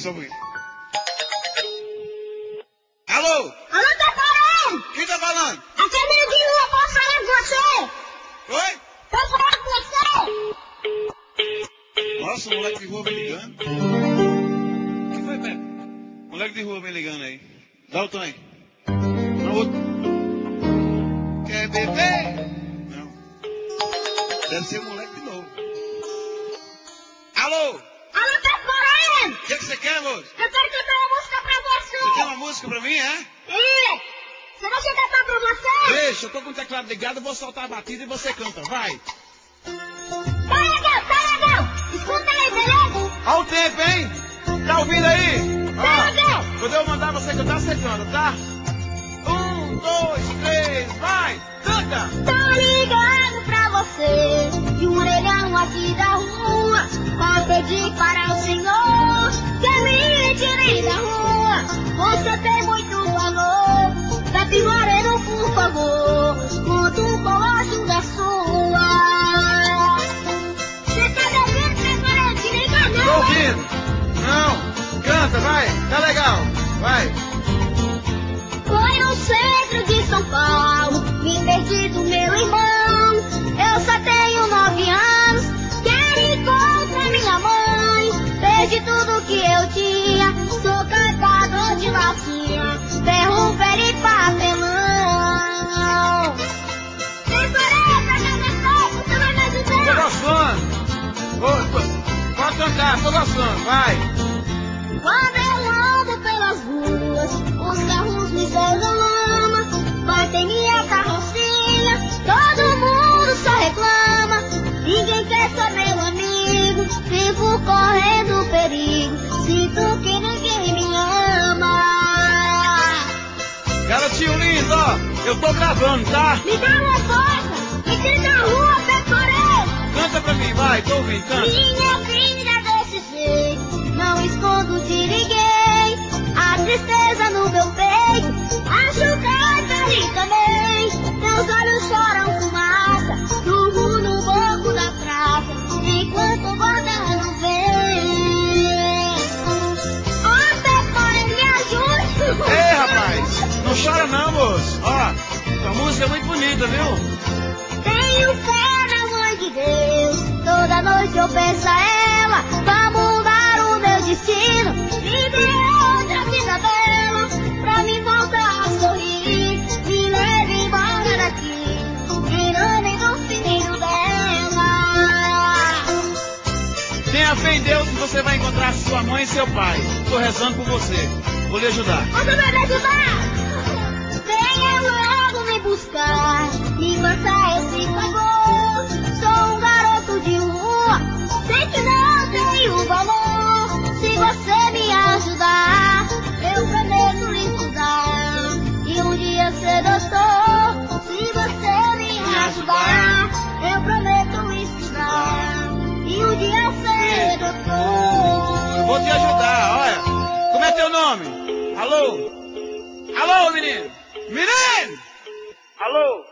só um pouquinho. Alô? Alô, tá falando? Quem tá falando? Aqui é meio de rua, posso falar com você? Oi? Posso falar com você? Nossa, o moleque de rua vem ligando. O que foi, Pepe? Moleque de rua vem ligando aí. Dá o tanque. Não, outro. Quer beber? Não. Deve ser o moleque de novo. Alô? Alô, tá falando? O que você quer, moço? Eu quero cantar uma música pra você. Você quer uma música pra mim, é? Se você cantar pra você... Deixa, eu tô com o teclado ligado, eu vou soltar a batida e você canta, vai. Tá legal. Escuta aí, beleza? Olha o tempo, hein? Tá ouvindo aí? Tá legal. Quando eu mandar você cantar, você canta, tá? 1, 2, 3, vai! Canta! Tô ligando pra você, de um orelhão aqui da rua, pra pedir para o Senhor que me tire da rua. Você tem muito valor, Pepe Moreno, por favor, conto com a ajuda sua. Você tá me ouvindo, Pepe Moreno? Te liga não. Tô ouvindo! Não! Canta, vai! Tá legal! Vai! Foi no centro de São Paulo, me perdi do meu irmão. Eu só tenho 9 anos, quero encontrar minha mãe. Perdi tudo que eu tinha, sou catador de latinha, ferro, velho e papelão. Preparei pra cantar, você vai me ajudar? Tô gostando! Pode cantar, tô gostando, vai! Quando eu ando pelas ruas, os carros me jogam lama, batem minha carrocinha, todo mundo só reclama. Ninguém quer ser meu amigo, vivo correndo perigo, sinto que ninguém me ama. Garotinho lindo, ó! Eu tô gravando, tá? Me dá uma força, me tira da rua, Pecorê. Canta pra mim, vai, tô ouvindo, canta! Minha vida desse jeito, não escondo de ninguém, a tristeza no meu peito, acho que ali também. Meus olhos choram fumaça, durmo no banco da praça, enquanto o guarda não vem. Ô, Pecorê, me ajude! Ei, rapaz! Não chora não, moço! Ó, a música é muito bonita, viu? Tenho fé na mãe de Deus, toda noite eu peço a ela pra mudar o meu destino, me dê outra vida bela, pra me voltar a sorrir, me leve embora daqui, virando do filho dela. Tenha fé em Deus que você vai encontrar sua mãe e seu pai. Tô rezando por você. Vou lhe ajudar. Você vai me ajudar? Venha logo me buscar, me faça esse favor. Sou um garoto de rua, sei que não tenho valor. Se você me ajudar, eu prometo estudar e um dia ser doutor. Se você me ajudar, eu prometo estudar e um dia ser doutor. Vou te ajudar, olha. Como é teu nome? Alô? Alô, menino? Menino! Alô?